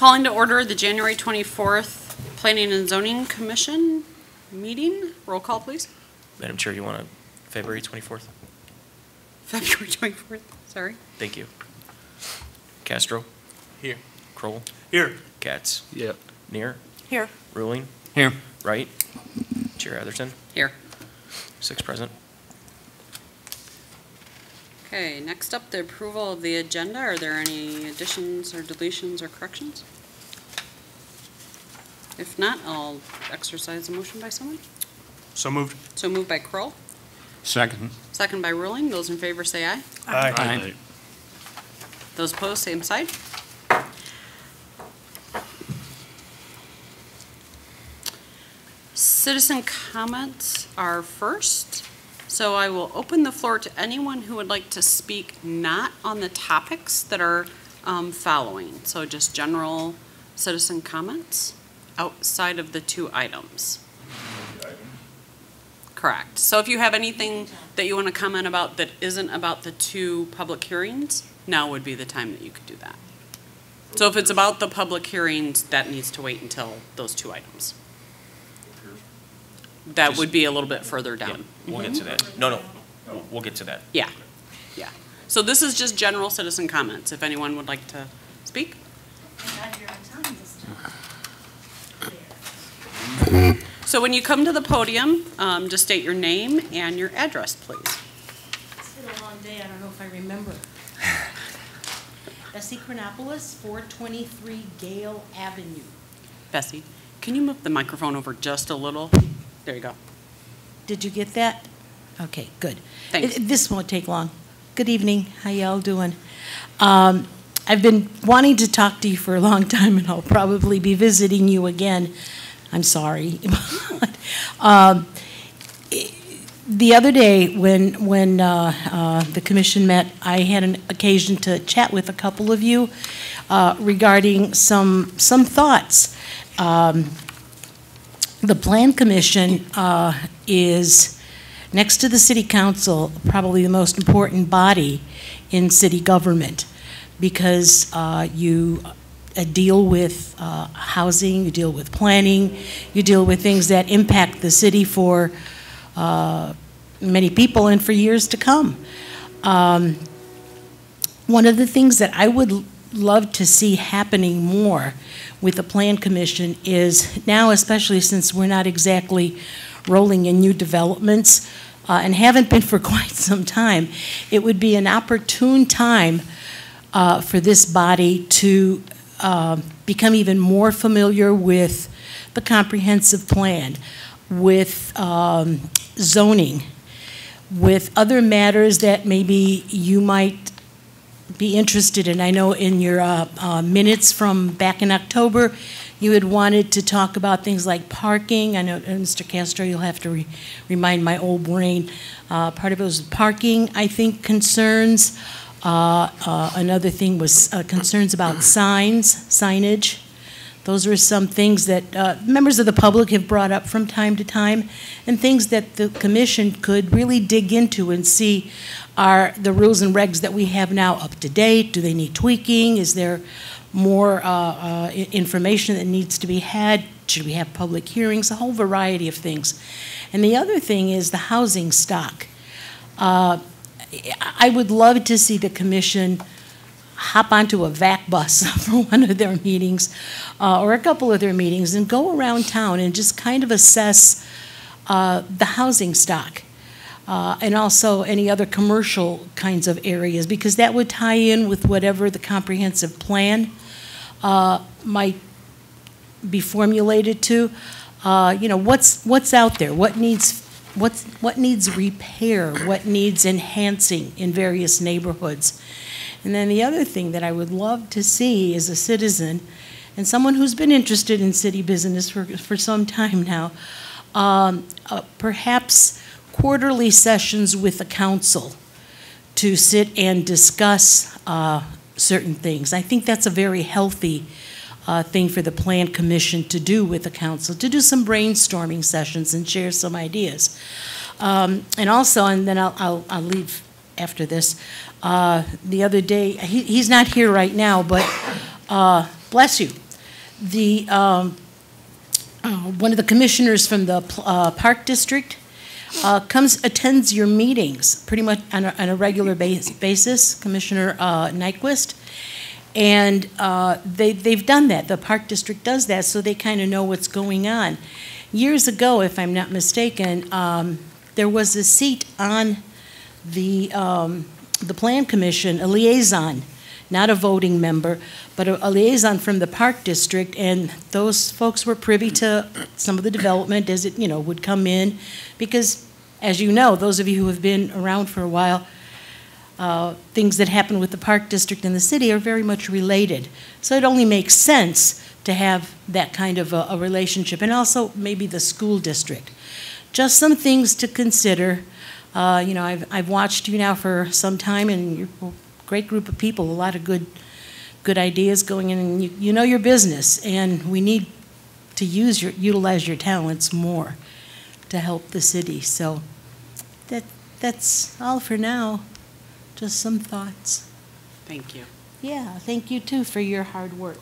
Calling to order the January 24th Planning and Zoning Commission meeting. Roll call, please. Madam Chair, you want a February 24th? February 24th, sorry. Thank you. Castro? Here. Kroll? Here. Katz? Yep. Neer? Here. Ruling? Here. Wright? Chair Atherton? Here. 6 present. Okay, next up, the approval of the agenda. Are there any additions or deletions or corrections? If not, I'll exercise a motion by someone. So moved. So moved by Kroll, Second. second by Ruling. Those in favor say aye. Aye. Those opposed, same side. Citizen comments are first. So I will open the floor to anyone who would like to speak not on the topics that are following. So just general citizen comments outside of the 2 items. Correct. So if you have anything that you want to comment about that isn't about the 2 public hearings, now would be the time that you could do that. So if it's about the public hearings, that needs to wait until those 2 items. That would be a little bit further down. Yeah, we'll get to that. No, we'll get to that. Yeah, yeah. So this is just general citizen comments, if anyone would like to speak. So when you come to the podium, just state your name and your address, please. It's been a long day, I don't know if I remember. Bessie Chronopoulos, 423 Gale Avenue. Bessie, can you move the microphone over just a little? There you go. Did you get that? Okay, good. Thanks. This won't take long. Good evening, how y'all doing? I've been wanting to talk to you for a long time, and I'll probably be visiting you again. I'm sorry. The other day when the commission met, I had an occasion to chat with a couple of you regarding some thoughts. The Plan Commission is, next to the City Council, probably the most important body in city government, because you deal with housing, you deal with planning, you deal with things that impact the city for many people and for years to come. One of the things that I would love to see happening more with the Plan Commission is now, especially since we're not exactly rolling in new developments and haven't been for quite some time, it would be an opportune time for this body to become even more familiar with the comprehensive plan, with zoning, with other matters that maybe you might be interested in. I know in your minutes from back in October, you had wanted to talk about things like parking. I know, Mr. Castro, you'll have to remind my old brain. Part of it was parking, I think, concerns. Another thing was concerns about signage. Those are some things that members of the public have brought up from time to time, and things that the commission could really dig into and see, are the rules and regs that we have now up to date? Do they need tweaking? Is there more information that needs to be had? Should we have public hearings? A whole variety of things. And the other thing is the housing stock. I would love to see the commission hop onto a VAC bus for one of their meetings or a couple of their meetings and go around town and just kind of assess the housing stock and also any other commercial kinds of areas, because that would tie in with whatever the comprehensive plan might be formulated to. You know, what's out there, what needs repair, what needs enhancing in various neighborhoods. And then the other thing that I would love to see as a citizen and someone who's been interested in city business for some time now, perhaps quarterly sessions with the council to sit and discuss certain things. I think that's a very healthy thing for the Plan Commission to do with the council, to do some brainstorming sessions and share some ideas. And also, and then I'll leave after this, the other day, he's not here right now, but bless you. one of the commissioners from the Park District attends your meetings pretty much on a regular basis, Commissioner Nyquist. And they've done that. The Park District does that, so they kind of know what's going on. Years ago, if I'm not mistaken, there was a seat on the Plan Commission, a liaison, not a voting member, but a liaison from the Park District, and those folks were privy to some of the development as it, would come in, because, as you know, those of you who have been around for a while, things that happen with the Park District and the city are very much related. So it only makes sense to have that kind of a relationship, and also maybe the school district. Just some things to consider. I've watched you now for some time, and you're a great group of people, a lot of good ideas going in, and you know your business, and we need to utilize your talents more to help the city. So that's all for now. Just some thoughts. Thank you. Yeah, thank you too for your hard work.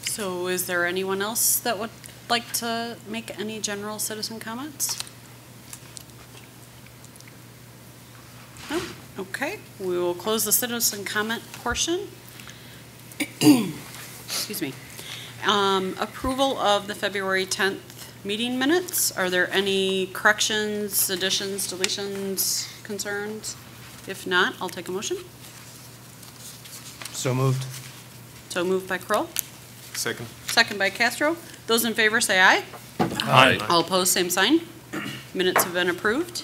So is there anyone else that would like to make any general citizen comments? No? Okay, we will close the citizen comment portion. Excuse me. Approval of the February 10th meeting minutes. Are there any corrections, additions, deletions, concerns? If not, I'll take a motion. So moved. So moved by Kroll, Second. second by Castro. Those in favor say aye. Aye. All opposed, same sign. Minutes have been approved.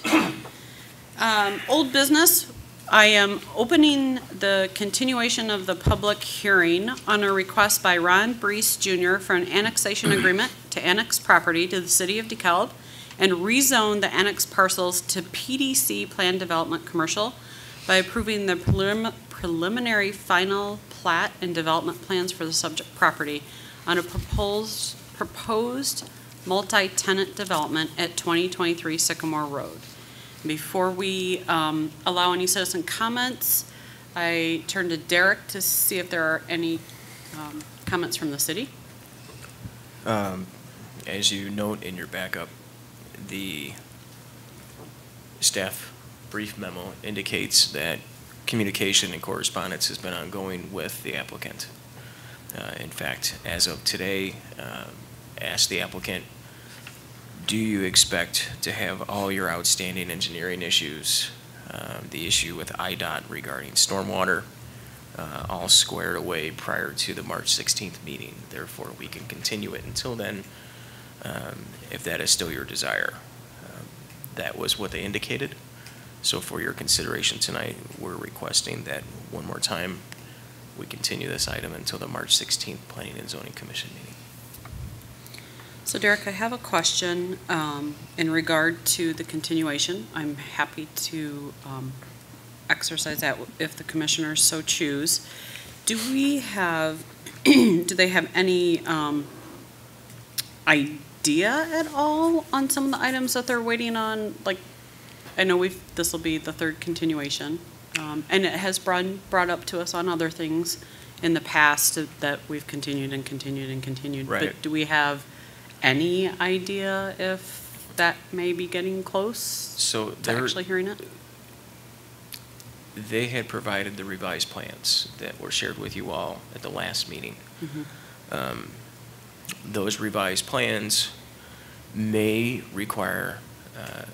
Old business, I am opening the continuation of the public hearing on a request by Ron Brees Jr. for an annexation agreement to annex property to the city of DeKalb and rezone the annex parcels to PDC Plan Development Commercial by approving the preliminary final plat and development plans for the subject property on a proposed multi-tenant development at 2023 Sycamore Road. Before we allow any citizen comments, I turn to Derek to see if there are any comments from the city. As you note in your backup, the staff brief memo indicates that communication and correspondence has been ongoing with the applicant. In fact, as of today, asked the applicant, do you expect to have all your outstanding engineering issues, the issue with IDOT regarding stormwater, all squared away prior to the March 16th meeting? Therefore, we can continue it until then, if that is still your desire. That was what they indicated. So for your consideration tonight, we're requesting that one more time we continue this item until the March 16th Planning and Zoning Commission meeting. So Derek, I have a question in regard to the continuation. I'm happy to exercise that if the commissioners so choose. Do we have, do they have any idea at all on some of the items that they're waiting on? Like, I know this will be the third continuation, and it has brought up to us on other things in the past that we've continued and continued and continued. Right. But do we have any idea if that may be getting close So to actually hearing it? they had provided the revised plans that were shared with you all at the last meeting. Mm-hmm. Those revised plans may require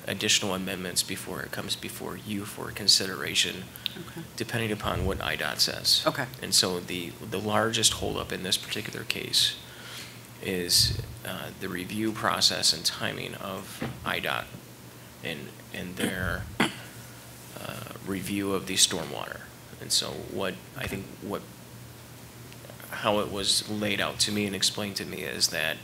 additional amendments before it comes before you for consideration, Okay. depending upon what IDOT says. Okay. And so the largest holdup in this particular case is the review process and timing of IDOT and their review of the stormwater. And so how it was laid out to me and explained to me is that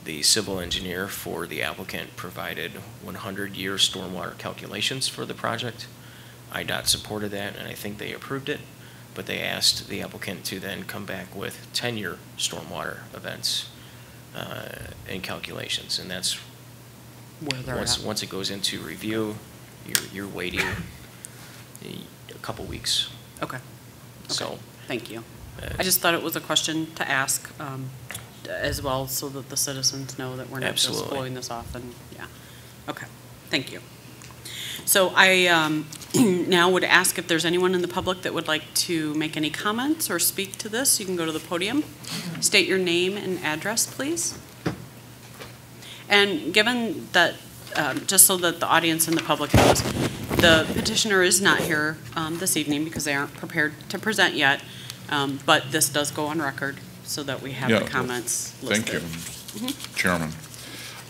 the civil engineer for the applicant provided 100-year stormwater calculations for the project. IDOT supported that, and I think they approved it, but they asked the applicant to then come back with 10-year stormwater events and calculations, and that's Where they're at. once it goes into review, you're waiting a couple weeks. Okay. So, Thank you. I just thought it was a question to ask as well, so that the citizens know that we're not just Absolutely. blowing this off and, yeah. Okay, thank you. So I now would ask if there's anyone in the public that would like to make any comments or speak to this. You can go to the podium. State your name and address, please. And given that, just so that the audience and the public knows, the petitioner is not here this evening because they aren't prepared to present yet, but this does go on record so that we have Yeah, the comments listed. Thank you, Chairman.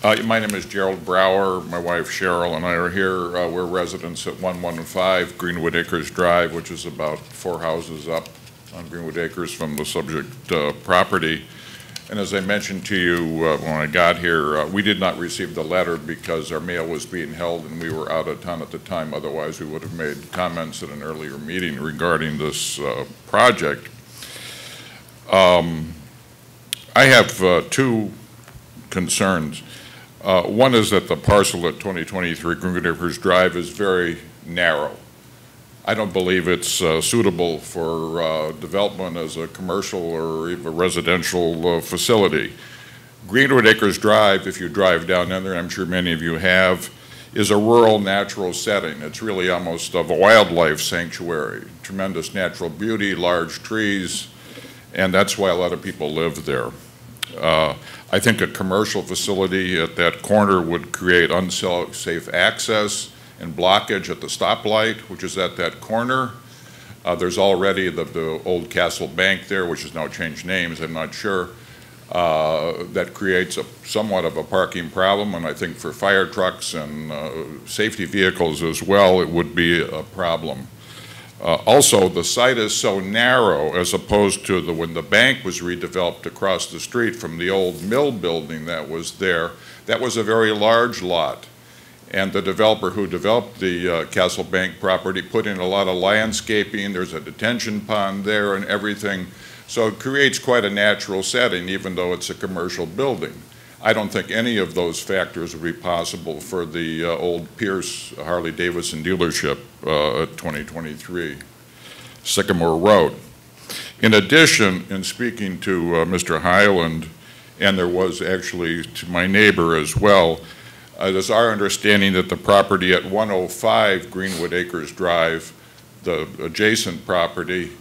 My name is Gerald Brower. My wife Cheryl and I are here. We're residents at 115 Greenwood Acres Drive, which is about 4 houses up on Greenwood Acres from the subject property. And as I mentioned to you when I got here, we did not receive the letter because our mail was being held and we were out of town at the time. Otherwise, we would have made comments at an earlier meeting regarding this project. I have 2 concerns. One is that the parcel at 2023 Greenwood Acres Drive is very narrow. I don't believe it's suitable for development as a commercial or even residential facility. Greenwood Acres Drive, if you drive down in there, I'm sure many of you have, is a rural natural setting. It's really almost a wildlife sanctuary. Tremendous natural beauty, large trees, and that's why a lot of people live there. I think a commercial facility at that corner would create unsafe access and blockage at the stoplight, which is at that corner. There's already the old Castle Bank there, which has now changed names, I'm not sure. That creates somewhat of a parking problem, and I think for fire trucks and safety vehicles as well, it would be a problem. Also, the site is so narrow as opposed to when the bank was redeveloped across the street from the old mill building that was there. That was a very large lot. And the developer who developed the Castle Bank property put in a lot of landscaping. There's a detention pond there and everything. So it creates quite a natural setting, even though it's a commercial building. I don't think any of those factors would be possible for the old Pierce Harley-Davidson dealership at 2023 Sycamore Road. In addition, in speaking to Mr. Highland, and there was actually to my neighbor as well, it is our understanding that the property at 105 Greenwood Acres Drive, the adjacent property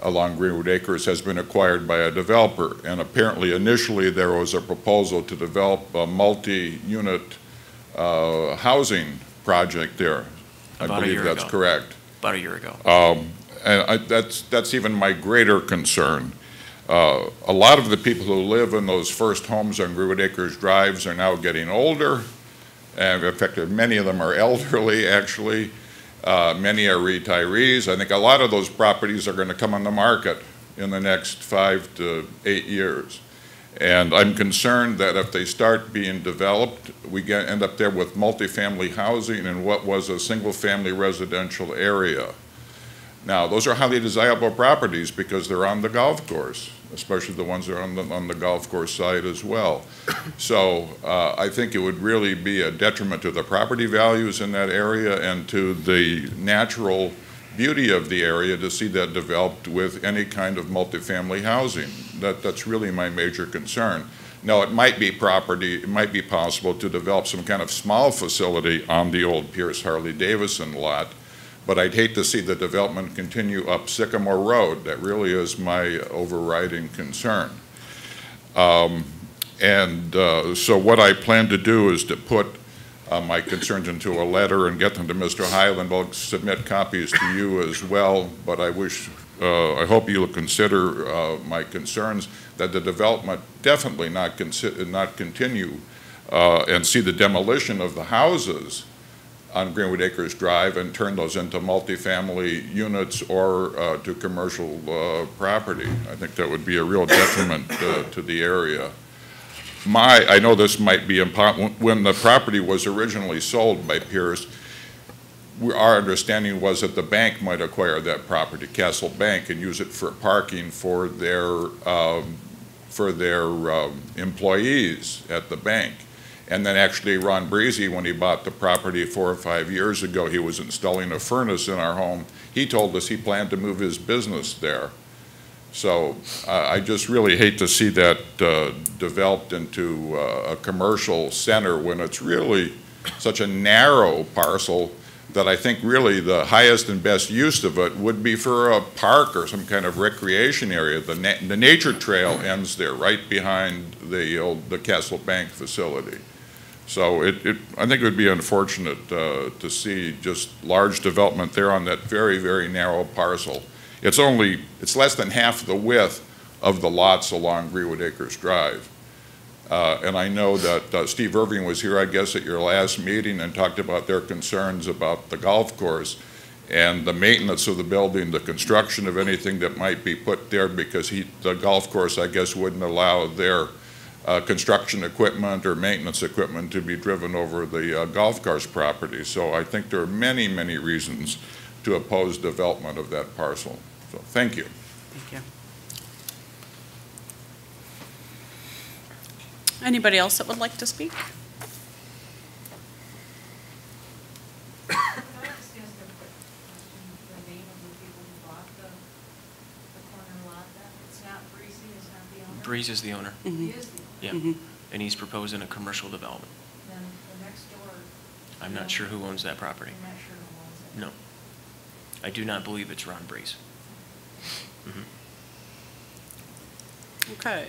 along Greenwood Acres, has been acquired by a developer. And apparently initially there was a proposal to develop a multi-unit housing project there. I believe that's correct. About a year ago. And that's even my greater concern. A lot of the people who live in those first homes on Greenwood Acres Drives are now getting older. And in fact, many of them are elderly, actually. Many are retirees. I think a lot of those properties are going to come on the market in the next 5 to 8 years. And I'm concerned that if they start being developed, we end up there with multifamily housing in what was a single-family residential area. Now, those are highly desirable properties because they're on the golf course, especially the ones that are on the golf course side as well. So I think it would really be a detriment to the property values in that area and to the natural beauty of the area to see that developed with any kind of multifamily housing. That's really my major concern. Now, it might be possible to develop some kind of small facility on the old Pierce Harley-Davidson lot, but I'd hate to see the development continue up Sycamore Road. That really is my overriding concern. So what I plan to do is to put my concerns into a letter and get them to Mr. Highland. I'll submit copies to you as well, but I hope you'll consider my concerns that the development definitely not continue and see the demolition of the houses on Greenwood Acres Drive and turn those into multifamily units or to commercial property. I think that would be a real detriment to the area. I know this might be important. When the property was originally sold by Pierce, our understanding was that the bank might acquire that property, Castle Bank, and use it for parking for their employees at the bank. And then actually Ron Breezy, when he bought the property 4 or 5 years ago, he was installing a furnace in our home. He told us he planned to move his business there. So I just really hate to see that developed into a commercial center when it's really such a narrow parcel that I think really the highest and best use of it would be for a park or some kind of recreation area. The nature trail ends there, right behind the Castle Bank facility. So I think it would be unfortunate to see just large development there on that very, very narrow parcel. It's less than half the width of the lots along Greenwood Acres Drive. And I know that Steve Irving was here, I guess, at your last meeting and talked about their concerns about the golf course and the maintenance of the building, the construction of anything that might be put there, because the golf course, I guess, wouldn't allow their construction equipment or maintenance equipment to be driven over the golf course property. So I think there are many, many reasons to oppose development of that parcel. So thank you. Thank you. Anybody else that would like to speak? Can I just ask a quick question? The name of the people who bought the corner lot then? It's not Breezy, it's not the owner? Breeze is the owner, He is the owner. yeah, and he's proposing a commercial development. Then the next door. I'm not sure who owns that property. I'm not sure who owns it. No. I do not believe it's Ron Breeze. Okay.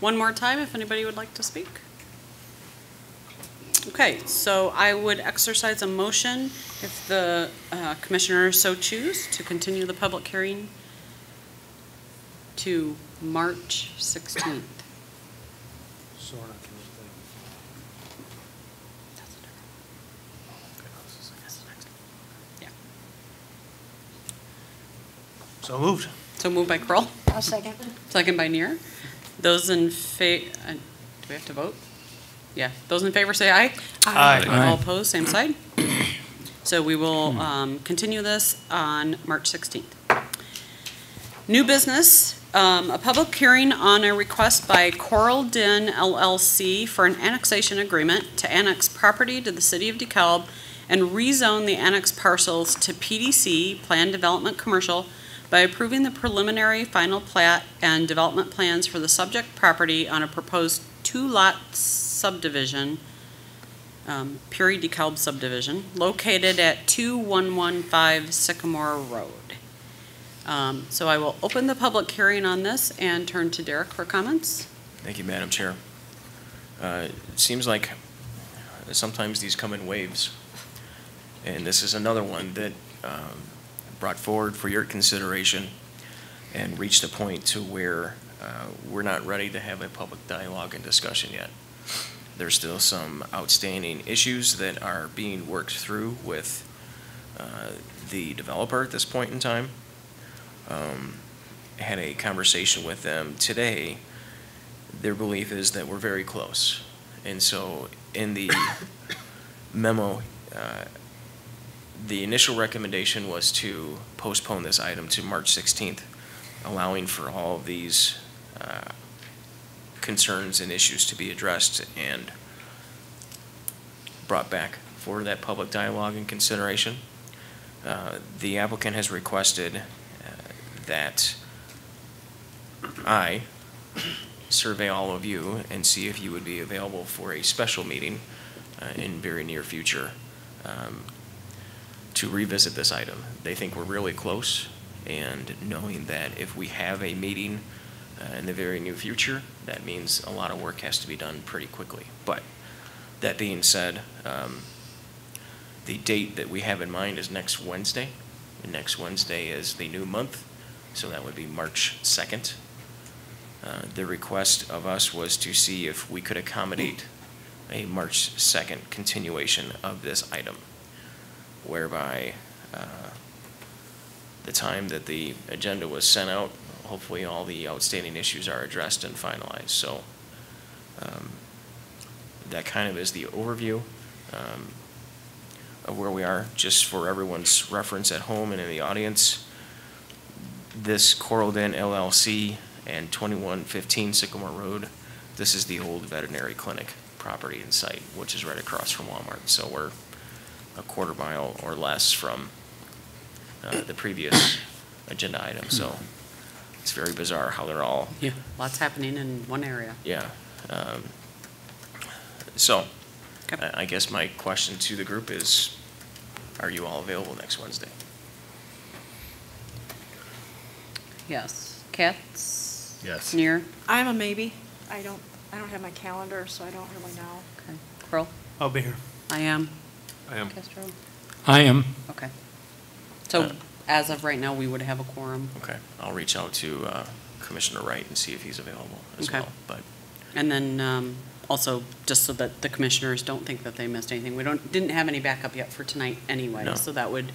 One more time, if anybody would like to speak. Okay, so I would exercise a motion, if the commissioners so choose, to continue the public hearing to March 16th. Yeah. So moved. So moved by Kroll, I'll second. second by Neer. Those in favor, do we have to vote? Yeah, those in favor say aye. Aye. All opposed, same side. So we will continue this on March 16th. New business, a public hearing on a request by Coral Den LLC for an annexation agreement to annex property to the city of DeKalb and rezone the annexed parcels to PDC, Planned Development Commercial, by approving the preliminary final plat and development plans for the subject property on a proposed two-lot subdivision, Puri DeKalb subdivision, located at 2115 Sycamore Road. So I will open the public hearing on this and turn to Derek for comments. Thank you, Madam Chair. It seems like sometimes these come in waves, and this is another one that brought forward for your consideration and reached a point to where we're not ready to have a public dialogue and discussion yet. There's still some outstanding issues that are being worked through with the developer at this point in time. Had a conversation with them today. Their belief is that we're very close. And so in the memo, the initial recommendation was to postpone this item to March 16th, allowing for all of these concerns and issues to be addressed and brought back for that public dialogue and consideration. The applicant has requested that I survey all of you and see if you would be available for a special meeting in very near future to revisit this item. They think we're really close, and knowing that if we have a meeting in the very near future, that means a lot of work has to be done pretty quickly. But that being said, the date that we have in mind is next Wednesday. And next Wednesday is the new month, so that would be March 2nd. The request of us was to see if we could accommodate a March 2nd continuation of this item, whereby the time that the agenda was sent out, hopefully all the outstanding issues are addressed and finalized. So that kind of is the overview of where we are. Just for everyone's reference at home and in the audience, this Coral Den LLC and 2115 Sycamore Road, this is the old veterinary clinic property in sight, which is right across from Walmart. So we're a quarter mile or less from the previous agenda item. So it's very bizarre how they're all, Yeah. Lots happening in one area. yeah. So Okay. I guess my question to the group is, are you all available next Wednesday? Yes. Katz? Yes. Near? I'm a maybe. I don't have my calendar, so I don't really know. Okay. Kroll? I'll be here. I am. I am. Castro? I am. Okay. So as of right now, we would have a quorum. Okay, I'll reach out to Commissioner Wright and see if he's available as Okay. well. But And then also, just so that the commissioners don't think that they missed anything, we didn't have any backup yet for tonight anyway. No. So that would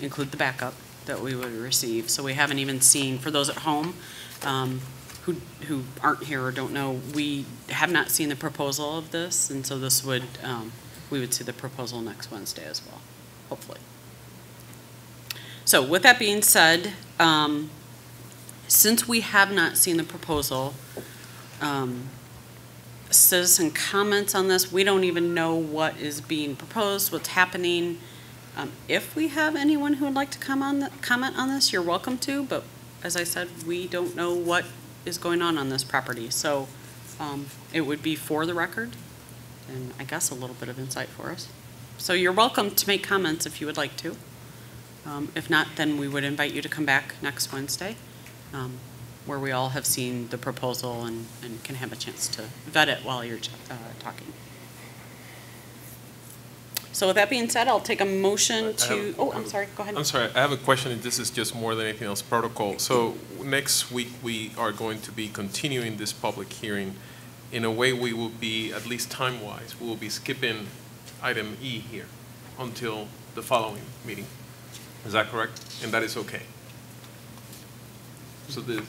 include the backup that we would receive. So we haven't even seen, for those at home who aren't here or don't know, we have not seen the proposal of this. And so this would, we would see the proposal next Wednesday as well, hopefully. So with that being said, since we have not seen the proposal, citizen comments on this, we don't even know what is being proposed, what's happening. If we have anyone who would like to comment on this, you're welcome to, but as I said, we don't know what is going on this property. So it would be for the record, and I guess a little bit of insight for us. So you're welcome to make comments if you would like to. If not, then we would invite you to come back next Wednesday, where we all have seen the proposal and can have a chance to vet it while you're talking. So with that being said, I'll take a motion to, I'm sorry, go ahead. I'm sorry, I have a question, and this is just more than anything else protocol. So next week, we are going to be continuing this public hearing. In a way, we will be, at least time-wise, we will be skipping item E here until the following meeting. Is that correct? And that is okay? So this,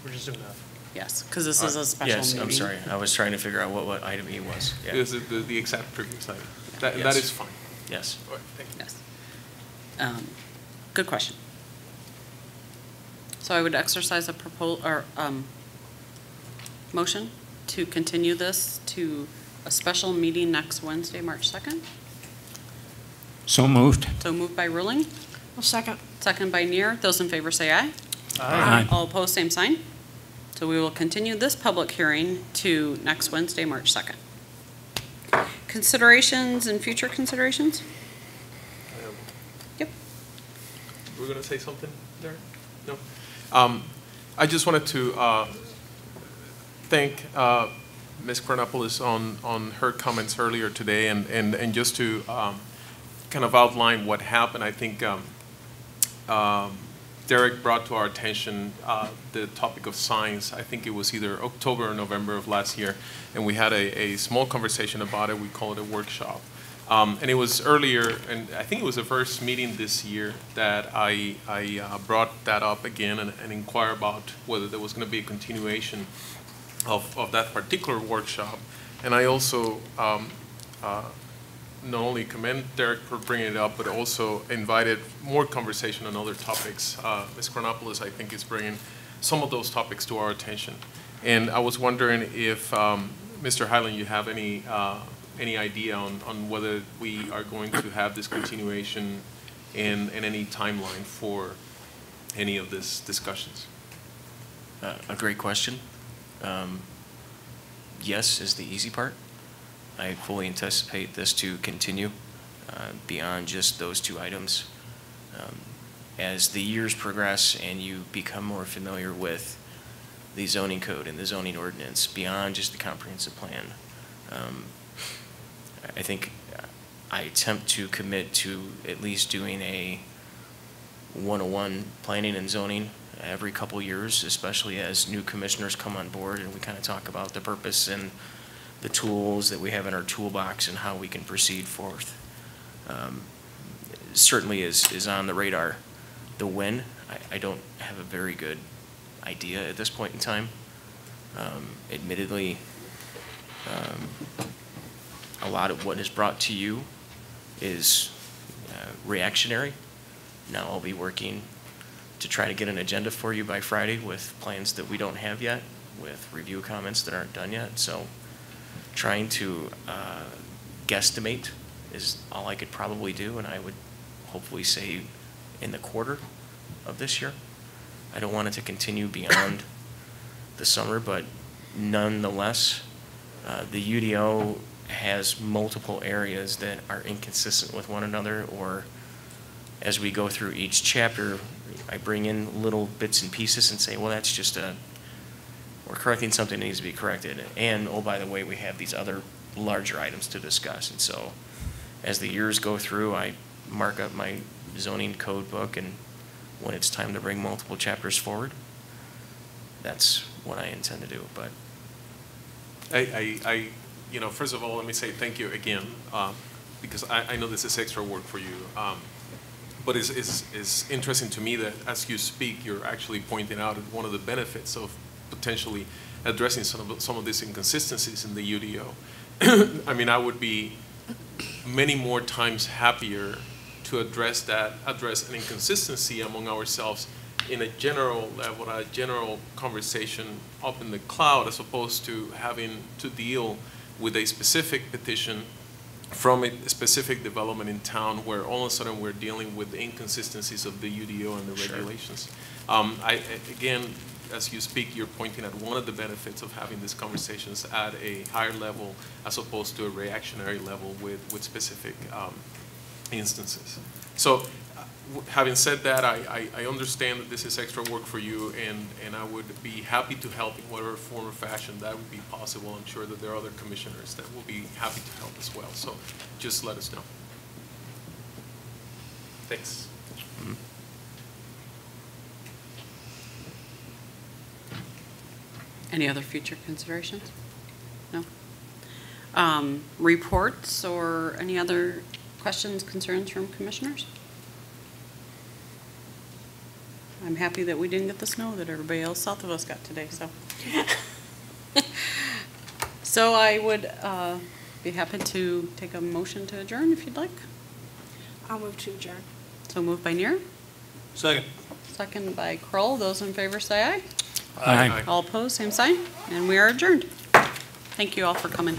We're just doing that. Yes, because this is a special yes, meeting. I'm sorry. I was trying to figure out what item E was. Yeah. this is the exact previous item. That Yes. is fine. Yes. All right, thank you. Yes. Good question. So I would exercise a motion to continue this to a special meeting next Wednesday, March 2nd. So moved. So moved by Ruling, Well, second. second by Neer. Those in favor say aye. Aye. All opposed, same sign. So we will continue this public hearing to next Wednesday, March 2nd. Considerations and future considerations? Yep. We're going to say something there? No? I just wanted to thank Ms. Chronopoulos on her comments earlier today, and just to kind of outline what happened. I think Derek brought to our attention the topic of signs. I think it was either October or November of last year, and we had a small conversation about it. We called it a workshop. And it was earlier, and I think it was the first meeting this year that I brought that up again and inquired about whether there was going to be a continuation of that particular workshop. And I also not only commend Derek for bringing it up, but also invited more conversation on other topics. Ms. Chronopoulos, I think, is bringing some of those topics to our attention. And I was wondering if, Mr. Highland, you have any idea on whether we are going to have this continuation and any timeline for any of these discussions? A great question. Yes is the easy part. I fully anticipate this to continue beyond just those two items. As the years progress and you become more familiar with the zoning code and the zoning ordinance beyond just the comprehensive plan, I think I attempt to commit to at least doing a 101 planning and zoning every couple years, especially as new commissioners come on board and we kind of talk about the purpose and the tools that we have in our toolbox and how we can proceed forth. Certainly is on the radar. The when, I don't have a very good idea at this point in time. Admittedly, a lot of what is brought to you is reactionary. Now I'll be working to try to get an agenda for you by Friday with plans that we don't have yet, with review comments that aren't done yet. So trying to guesstimate is all I could probably do, and I would hopefully say in the quarter of this year. I don't want it to continue beyond the summer, but nonetheless, the UDO has multiple areas that are inconsistent with one another, or as we go through each chapter, I bring in little bits and pieces and say, well, that's just we're correcting something that needs to be corrected. And, oh, by the way, we have these other larger items to discuss. And so as the years go through, I mark up my zoning code book, and when it's time to bring multiple chapters forward, that's what I intend to do. But you know, first of all, let me say thank you again, because I know this is extra work for you. But it's interesting to me that as you speak, you're actually pointing out one of the benefits of potentially addressing some of these inconsistencies in the UDO. I mean, I would be many more times happier to address an inconsistency among ourselves in a general level, a general conversation up in the cloud, as opposed to having to deal with a specific petition from a specific development in town where all of a sudden we're dealing with the inconsistencies of the UDO and the regulations. Again, as you speak, you're pointing at one of the benefits of having these conversations at a higher level as opposed to a reactionary level with specific instances. So having said that, I understand that this is extra work for you, and I would be happy to help in whatever form or fashion that would be possible. I'm sure that there are other commissioners that will be happy to help as well. So just let us know. Thanks. mm-hmm. Any other future considerations? No? Reports or any other questions, concerns from commissioners? I'm happy that we didn't get the snow that everybody else south of us got today, so. So I would be happy to take a motion to adjourn if you'd like. I'll move to adjourn. So moved by Neer, Second. second by Kroll. Those in favor say aye. Aye. All opposed, same sign, and we are adjourned. Thank you all for coming.